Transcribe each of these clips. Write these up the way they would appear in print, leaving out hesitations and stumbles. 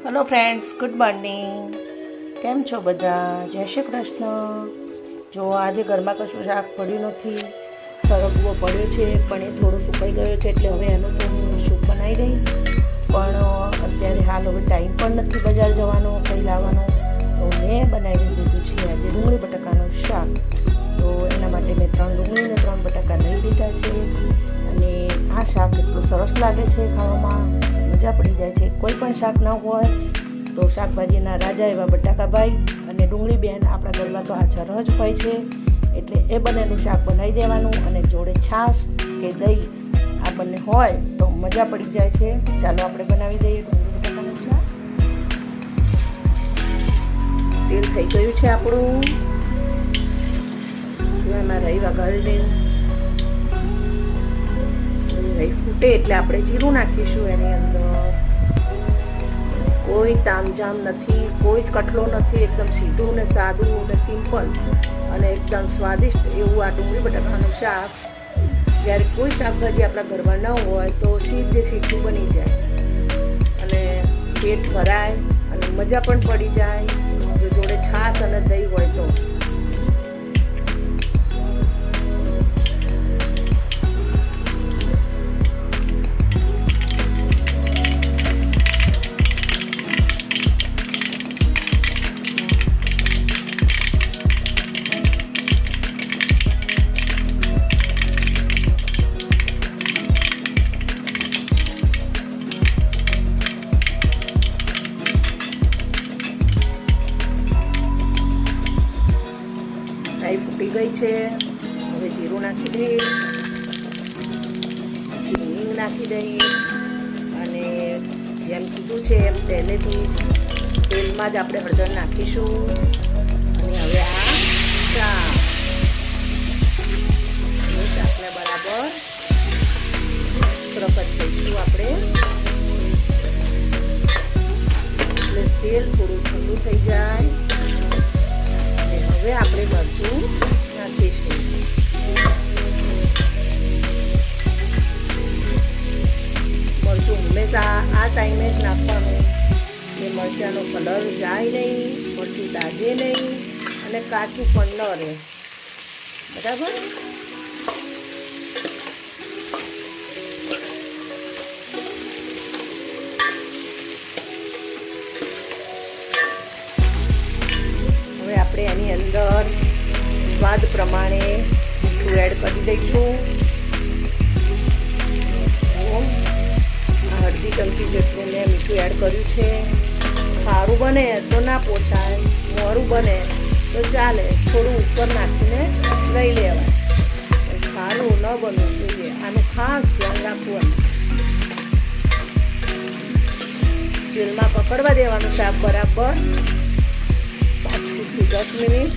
Hello friends, good morning. કેમ છો બધા? જય શ્રી કૃષ્ણ. જો આજે ઘરમાં કશું શાક પડ્યું નથી, સરગવો પડ્યો છે પણ એ થોડો સુકાઈ ગયો છે, એટલે હવે એનું તો હું સૂપ બનાવી દઈશ. પણ અત્યારે હાલ હવે ટાઈમ પણ નથી બજાર જવાનો, કંઈ લાવવાનો, તો મેં બનાવી દીધું છે આજે ડુંગળી બટાકાનું શાક. તો એના માટે મેં 3 ડુંગળી અને 3 બટાકા લઈ લીધા છે. અને આ શાક એટલું સરસ લાગે છે, ખાવામાં મજા પડી જાય છે. કોઈ પણ શાક ન હોય તો શાકભાજીના રાજા એવા બટાકાભાઈ અને ડુંગળી બેન આપણા ઘરમાં તો હાજર જ હોય છે. એટલે એ બંનેનું શાક બનાવી દેવાનું અને જોડે છાશ કે દહીં આ બંને હોય તો મજા પડી જાય છે. ચાલો આપણે બનાવી દઈએ ડુંગળી બટાકાનું શાક. તેલ થઈ ગયું છે આપણું. જો એમાં રહી વઘારી દઈએ. રહી ફૂટે એટલે આપણે જીરું નાખીશું એની અંદર. કોઈ તામઝામ નથી, કોઈ જ કઠલો નથી, એકદમ સીધું ને સાદું ને સિમ્પલ અને એકદમ સ્વાદિષ્ટ એવું આ ડુંગળી બટાકાનું શાક. જ્યારે કોઈ શાકભાજી આપણા ઘરમાં ન હોય તો સીધું બની જાય અને પેટ ભરાય અને મજા પણ પડી જાય જો જોડે છાશ અને દહીં હોય તો. રાઈ ફૂટી ગઈ છે. હવે જીરું નાખી દઈએ, પછી હિંગ નાખી દઈએ અને જેમ કીધું છે એમ પહેલેથી તેલમાં જ આપણે હળદર નાખીશું. અને હવે આ શાકને બરાબર સરખત થઈશું આપણે. એટલે તેલ થોડું ઠંડુ થઈ જાય. હવે આપણે મરચું નાખીશું. મરચું હંમેશા આ ટાઈમે જ નાખવાનું. એ મરચાંનો કલર જાય નહીં, મરચું દાજે નહીં અને કાચું પણ ન રહે. બરાબર? હવે આપણે એની અંદર સ્વાદ પ્રમાણે મીઠું એડ કરી દઈશું. અડધી ચમચી જેટલું મેં મીઠું એડ કર્યું છે. ખારું બને તો ના પોસાય, મોરું બને તો ચાલે, થોડું ઉપર નાખીને લઈ લેવાય. ખારું ન બનવું જોઈએ, આનું ખાસ ધ્યાન રાખવું. તેલમાં પકડવા દેવાનું શાક બરાબર 5 થી 10 મિનિટ.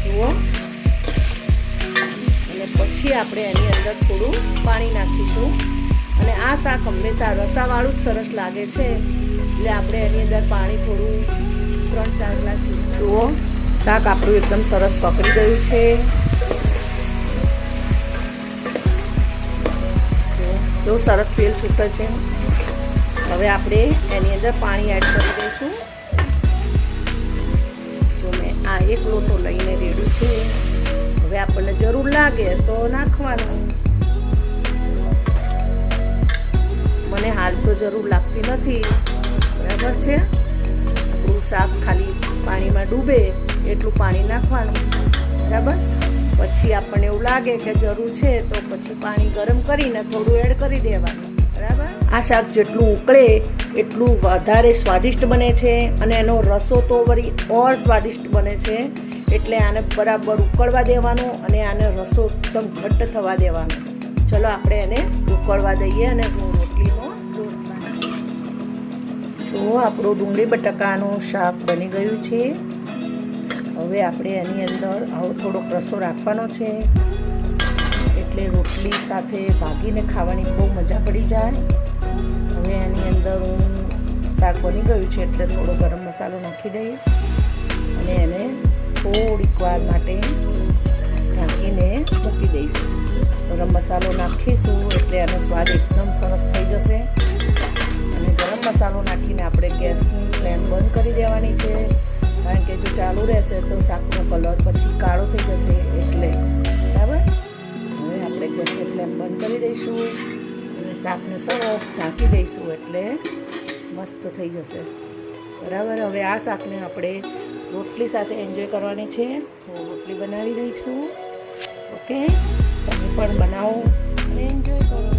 જુઓ. અને પછી આપણે એની અંદર થોડું પાણી નાખીશું. અને આ શાક હંમેશા રસાવાળું જ સરસ લાગે છે, એટલે આપણે એની અંદર પાણી થોડું 3-4 ગ્લાસ. જુઓ, શાક આપણું એકદમ સરસ પકડી ગયું છે. જો સરસ તેલ છૂટે છે. હવે આપણે એની અંદર પાણી એડ કરી દઈશું. તો મેં આ 1 લોટો લઈને રેડ્યું છે. હવે આપણને જરૂર લાગે તો નાખવાનું. મને હાલ તો જરૂર લાગતી નથી. બરાબર છે? આપણું શાક ખાલી પાણીમાં ડૂબે એટલું પાણી નાખવાનું. બરાબર? પછી આપણને એવું લાગે કે જરૂર છે તો પછી પાણી ગરમ કરીને થોડું એડ કરી દેવાનું. બરાબર? આ શાક જેટલું ઉકળે એટલું વધારે સ્વાદિષ્ટ બને છે અને એનો રસો તો વળી ઓર સ્વાદિષ્ટ બને છે. એટલે આને બરાબર ઉકળવા દેવાનું અને આને રસો એકદમ ઘટ્ટ થવા દેવાનો. ચલો આપણે એને ઉકળવા દઈએ અને રોટલીનો લોટ બનાવીએ. જો આપણું ડુંગળી બટાકાનું શાક બની ગયું છે. હવે આપણે એની અંદર આવો થોડોક રસો રાખવાનો છે, એટલે રોટલી સાથે ભાગીને ખાવાની બહુ મજા પડી જાય. હવે એની અંદર હું શાક બની ગયું છે એટલે થોડો ગરમ મસાલો નાખી દઈશ અને એને થોડીક વાર માટે ઢાંકીને મૂકી દઈશ. ગરમ મસાલો નાખીશું એટલે એનો સ્વાદ એકદમ સરસ થઈ જશે. અને ગરમ મસાલો નાખીને આપણે ગેસની ફ્લેમ બંધ કરી દેવાની છે, કારણ કે જો ચાલુ રહેશે તો શાકનો કલર પછી કાળો થઈ જશે એટલે. બરાબર, હવે આપણે ગેસની ફ્લેમ બંધ કરી દઈશું અને શાકને સરસ ઢાંકી દઈશું એટલે મસ્ત થઈ જશે. બરાબર, હવે આ શાકને આપણે રોટલી સાથે એન્જોય કરવાની છે. હું રોટલી બનાવી રહી છું. ઓકે, તમે પણ બનાવો અને એન્જોય કરો.